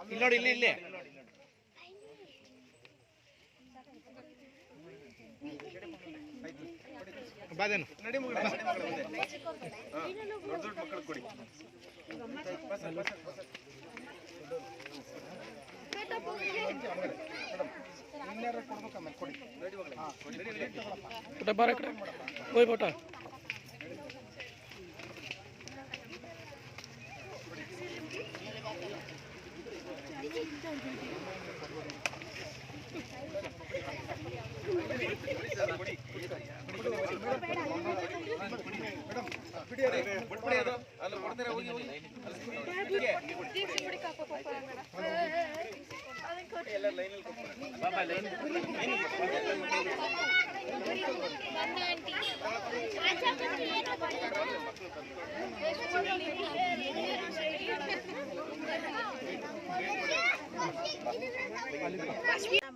ಇಲ್ಲಿ ನೋಡಿ, ಇಲ್ಲಿ ಬಾದೇನು ನಡಿ ಮಗಳ ದೊಡ್ಡ ಮಕ್ಕಳು ಕೊಡಿ. ಬಾರ ಕಡೆ ಹೋಯ್ ಬೋಟ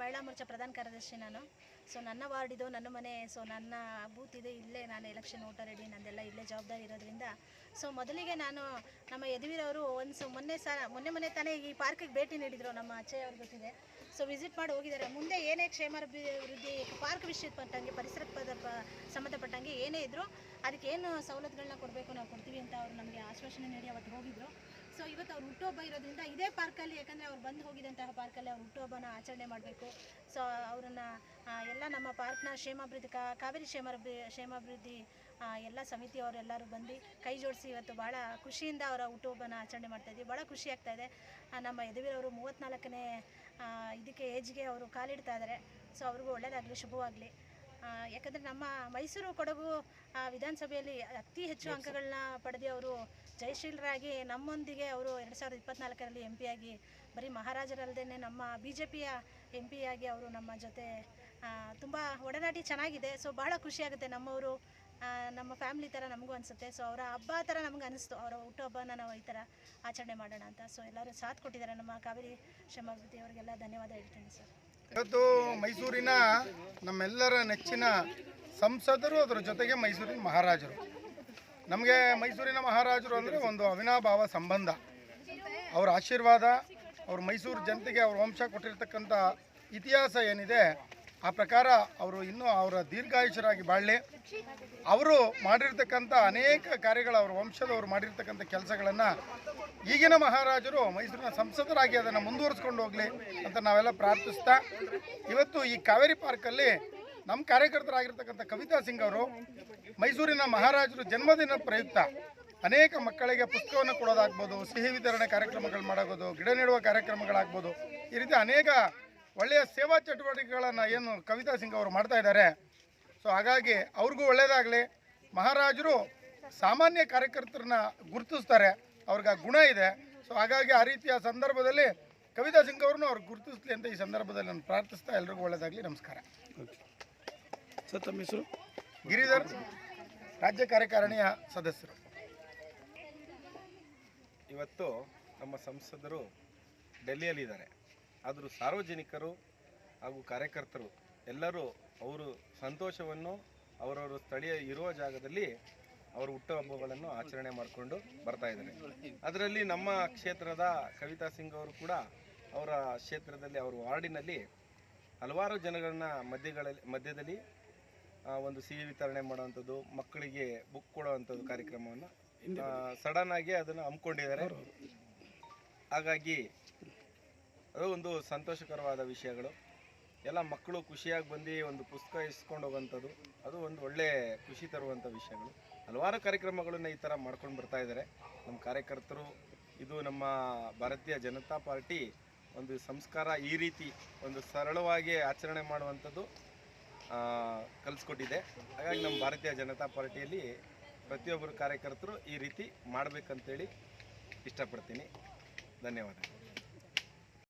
ಮಹಿಳಾ ಮೋರ್ಚಾ ಪ್ರಧಾನ ಕಾರ್ಯದರ್ಶಿ ನಾನು. ಸೊ ನನ್ನ ವಾರ್ಡ್ ಇದು, ನನ್ನ ಮನೆ, ಸೊ ನನ್ನ ಬೂತ್ ಇದೆ ಇಲ್ಲೇ. ನಾನು ಎಲೆಕ್ಷನ್ ವೋಟರ್ ರೆಡಿ, ನಂದೆಲ್ಲ ಇಲ್ಲೇ ಜವಾಬ್ದಾರಿ ಇರೋದ್ರಿಂದ ಸೊ ಮೊದಲಿಗೆ ನಾನು ನಮ್ಮ ಯದುವೀರವರು ಮೊನ್ನೆ ತಾನೇ ಈ ಪಾರ್ಕಿಗೆ ಭೇಟಿ ನೀಡಿದರು. ನಮ್ಮ ಅಚ್ಚಯ್ಯ ಅವ್ರಿಗೆ ಗೊತ್ತಿದೆ. ಸೊ ವಿಸಿಟ್ ಮಾಡಿ ಹೋಗಿದ್ದಾರೆ. ಮುಂದೆ ಏನೇ ಕ್ಷೇಮಾಭಿವೃದ್ಧಿ ಪಾರ್ಕ್ ವಿಷಯದ ಪಟ್ಟಂಗೆ, ಪರಿಸರದ ಸಂಬಂಧಪಟ್ಟಂಗೆ ಏನೇ ಇದ್ದರೂ ಅದಕ್ಕೆ ಏನು ಸವಲತ್ತುಗಳನ್ನ ಕೊಡಬೇಕು ನಾವು ಕೊಡ್ತೀವಿ ಅಂತ ಅವರು ನಮಗೆ ಆಶ್ವಾಸನೆ ನೀಡಿ ಅವತ್ತು ಹೋಗಿದ್ದರು. ಸೊ ಇವತ್ತು ಅವ್ರ ಹುಟ್ಟುಹಬ್ಬ ಇರೋದ್ರಿಂದ ಇದೇ ಪಾರ್ಕಲ್ಲಿ, ಯಾಕಂದರೆ ಅವ್ರು ಬಂದು ಹೋಗಿದಂತಹ ಪಾರ್ಕಲ್ಲಿ ಅವ್ರ ಹುಟ್ಟುಹಬ್ಬನ ಆಚರಣೆ ಮಾಡಬೇಕು. ಸೊ ಅವರನ್ನು ಎಲ್ಲ ನಮ್ಮ ಪಾರ್ಕ್ನ ಕ್ಷೇಮಾಭಿವೃದ್ಧಿ ಕಾವೇರಿ ಕ್ಷೇಮಾಭಿವೃದ್ಧಿ ಎಲ್ಲ ಸಮಿತಿಯವರೆಲ್ಲರೂ ಬಂದು ಕೈ ಜೋಡಿಸಿ ಇವತ್ತು ಭಾಳ ಖುಷಿಯಿಂದ ಅವರ ಹುಟ್ಟುಹಬ್ಬನ ಆಚರಣೆ ಮಾಡ್ತಾಯಿದ್ವಿ. ಭಾಳ ಖುಷಿ ಆಗ್ತಾಯಿದೆ. ನಮ್ಮ ಯದುವೀರವರು 34ನೇ ಇದಕ್ಕೆ ಏಜ್ಗೆ ಅವರು ಕಾಲಿಡ್ತಾ ಇದ್ದಾರೆ. ಸೊ ಅವ್ರಿಗೂ ಒಳ್ಳೆಯದಾಗಲಿ, ಶುಭವಾಗಲಿ. ಯಾಕಂದರೆ ನಮ್ಮ ಮೈಸೂರು ಕೊಡಗು ವಿಧಾನಸಭೆಯಲ್ಲಿ ಅತಿ ಹೆಚ್ಚು ಅಂಕಗಳನ್ನ ಪಡೆದು ಅವರು ಜಯಶೀಲರಾಗಿ ನಮ್ಮೊಂದಿಗೆ ಅವರು 2024ರಲ್ಲಿ MP ಆಗಿ, ಬರೀ ಮಹಾರಾಜರಲ್ಲದೆ ನಮ್ಮ BJPಯ MP ಆಗಿ ಅವರು ನಮ್ಮ ಜೊತೆ ತುಂಬ ಒಡನಾಟಿ ಚೆನ್ನಾಗಿದೆ. ಸೊ ಭಾಳ ಖುಷಿಯಾಗುತ್ತೆ. ನಮ್ಮವರು ನಮ್ಮ ಫ್ಯಾಮಿಲಿ ಥರ ನಮಗೂ ಅನಿಸುತ್ತೆ. ಸೊ ಅವರ ಹಬ್ಬ ಥರ ನಮ್ಗೆ ಅನಿಸ್ತು. ಅವರ ಹುಟ್ಟುಹಬ್ಬನ ನಾವು ಈ ಥರ ಆಚರಣೆ ಮಾಡೋಣ ಅಂತ. ಸೊ ಎಲ್ಲರೂ ಸಾಥ್ ಕೊಟ್ಟಿದ್ದಾರೆ. ನಮ್ಮ ಕಾವೇರಿ ಕ್ಷೇಮಾಭಿವೃದ್ಧಿ ಅವರಿಗೆಲ್ಲ ಧನ್ಯವಾದ ಹೇಳ್ತೀನಿ ಸರ್. ಇವತ್ತು ಮೈಸೂರಿನ ನಮ್ಮೆಲ್ಲರ ನೆಚ್ಚಿನ ಸಂಸದರು, ಅದರ ಜೊತೆಗೆ ಮೈಸೂರಿನ ಮಹಾರಾಜರು. ನಮಗೆ ಮೈಸೂರಿನ ಮಹಾರಾಜರು ಅಂದರೆ ಒಂದು ಅವಿನಾಭಾವ ಸಂಬಂಧ. ಅವರ ಆಶೀರ್ವಾದ, ಅವರು ಮೈಸೂರು ಜನತೆಗೆ ಅವ್ರ ವಂಶ ಕೊಟ್ಟಿರ್ತಕ್ಕಂಥ ಇತಿಹಾಸ ಏನಿದೆ ಆ ಪ್ರಕಾರ ಅವರು ಇನ್ನೂ ಅವರ ದೀರ್ಘಾಯುಷರಾಗಿ ಬಾಳಲಿ. ಅವರು ಮಾಡಿರ್ತಕ್ಕಂಥ ಅನೇಕ ಕಾರ್ಯಗಳು, ಅವರ ವಂಶದವರು ಮಾಡಿರ್ತಕ್ಕಂಥ ಕೆಲಸಗಳನ್ನು ಈಗಿನ ಮಹಾರಾಜರು ಮೈಸೂರಿನ ಸಂಸದರಾಗಿ ಅದನ್ನು ಮುಂದುವರಿಸ್ಕೊಂಡು ಹೋಗಲಿ ಅಂತ ನಾವೆಲ್ಲ ಪ್ರಾರ್ಥಿಸ್ತಾ, ಇವತ್ತು ಈ ಕಾವೇರಿ ಪಾರ್ಕಲ್ಲಿ ನಮ್ಮ ಕಾರ್ಯಕರ್ತರಾಗಿರ್ತಕ್ಕಂಥ ಕವಿತಾ ಸಿಂಗ್ ಅವರು ಮೈಸೂರಿನ ಮಹಾರಾಜರು ಜನ್ಮದಿನ ಪ್ರಯುಕ್ತ ಅನೇಕ ಮಕ್ಕಳಿಗೆ ಪುಸ್ತಕವನ್ನು ಕೊಡೋದಾಗ್ಬೋದು, ಸಿಹಿ ವಿತರಣೆ ಕಾರ್ಯಕ್ರಮಗಳು ಮಾಡೋದು, ಗಿಡ ನೆಡುವ ಕಾರ್ಯಕ್ರಮಗಳಾಗ್ಬೋದು, ಈ ರೀತಿ ಅನೇಕ ಒಳ್ಳೆಯ ಸೇವಾ ಚಟುವಟಿಕೆಗಳನ್ನು ಏನು ಕವಿತಾ ಸಿಂಗ್ ಅವರು ಮಾಡ್ತಾ ಇದ್ದಾರೆ. ಸೊ ಹಾಗಾಗಿ ಅವ್ರಿಗೂ ಒಳ್ಳೆಯದಾಗಲಿ. ಮಹಾರಾಜರು ಸಾಮಾನ್ಯ ಕಾರ್ಯಕರ್ತರನ್ನ ಗುರುತಿಸ್ತಾರೆ, ಅವ್ರಿಗೆ ಆ ಗುಣ ಇದೆ. ಸೊ ಹಾಗಾಗಿ ಆ ರೀತಿಯ ಸಂದರ್ಭದಲ್ಲಿ ಕವಿತಾ ಸಿಂಗ್ ಅವ್ರನ್ನೂ ಅವ್ರು ಗುರುತಿಸ್ಲಿ ಅಂತ ಈ ಸಂದರ್ಭದಲ್ಲಿ ನಾನು ಪ್ರಾರ್ಥಿಸ್ತಾ ಎಲ್ರಿಗೂ ಒಳ್ಳೆಯದಾಗಲಿ. ನಮಸ್ಕಾರ. ಸರ್, ತಮ್ಮ ಹೆಸರು? ಗಿರಿಧರ್, ರಾಜ್ಯ ಕಾರ್ಯಕಾರಿಣಿಯ ಸದಸ್ಯರು. ಇವತ್ತು ನಮ್ಮ ಸಂಸದರು ಡೆಲ್ಲಿಯಲ್ಲಿದ್ದಾರೆ. ಆದರೂ ಸಾರ್ವಜನಿಕರು ಹಾಗೂ ಕಾರ್ಯಕರ್ತರು ಎಲ್ಲರೂ ಅವರು ಸಂತೋಷವನ್ನು ಅವರವರು ಸ್ಥಳೀಯ ಇರುವ ಜಾಗದಲ್ಲಿ ಅವರ ಹುಟ್ಟುಹಬ್ಬಗಳನ್ನು ಆಚರಣೆ ಮಾಡಿಕೊಂಡು ಬರ್ತಾ ಇದ್ದಾರೆ. ಅದರಲ್ಲಿ ನಮ್ಮ ಕ್ಷೇತ್ರದ ಕವಿತಾ ಸಿಂಗ್ ಅವರು ಕೂಡ ಅವರ ಕ್ಷೇತ್ರದಲ್ಲಿ, ಅವರ ವಾರ್ಡಿನಲ್ಲಿ ಹಲವಾರು ಜನಗಳನ್ನ ಮಧ್ಯದಲ್ಲಿ ಒಂದು ಸಿಹಿ ವಿತರಣೆ ಮಾಡುವಂಥದ್ದು, ಮಕ್ಕಳಿಗೆ ಬುಕ್ ಕೊಡುವಂಥದ್ದು ಕಾರ್ಯಕ್ರಮವನ್ನು ಸಡನ್ ಆಗಿ ಅದನ್ನು ಹಮ್ಮಿಕೊಂಡಿದ್ದಾರೆ. ಹಾಗಾಗಿ ಅದು ಒಂದು ಸಂತೋಷಕರವಾದ ವಿಷಯಗಳು. ಎಲ್ಲ ಮಕ್ಕಳು ಖುಷಿಯಾಗಿ ಬಂದು ಒಂದು ಪುಸ್ತಕ ಇಸ್ಕೊಂಡು ಹೋಗುವಂಥದ್ದು, ಅದು ಒಂದು ಒಳ್ಳೆ ಖುಷಿ ತರುವಂಥ ವಿಷಯಗಳು. ಹಲವಾರು ಕಾರ್ಯಕ್ರಮಗಳನ್ನು ಈ ಥರ ಮಾಡ್ಕೊಂಡು ಬರ್ತಾ ಇದ್ದಾರೆ ನಮ್ಮ ಕಾರ್ಯಕರ್ತರು. ಇದು ನಮ್ಮ ಭಾರತೀಯ ಜನತಾ ಪಾರ್ಟಿ ಒಂದು ಸಂಸ್ಕಾರ, ಈ ರೀತಿ ಒಂದು ಸರಳವಾಗಿ ಆಚರಣೆ ಮಾಡುವಂಥದ್ದು ಕಲಿಸ್ಕೊಟ್ಟಿದೆ. ಹಾಗಾಗಿ ನಮ್ಮ ಭಾರತೀಯ ಜನತಾ ಪಾರ್ಟಿಯಲ್ಲಿ ಪ್ರತಿಯೊಬ್ಬರು ಕಾರ್ಯಕರ್ತರು ಈ ರೀತಿ ಮಾಡಬೇಕಂತೇಳಿ ಇಷ್ಟಪಡ್ತೀನಿ. ಧನ್ಯವಾದ.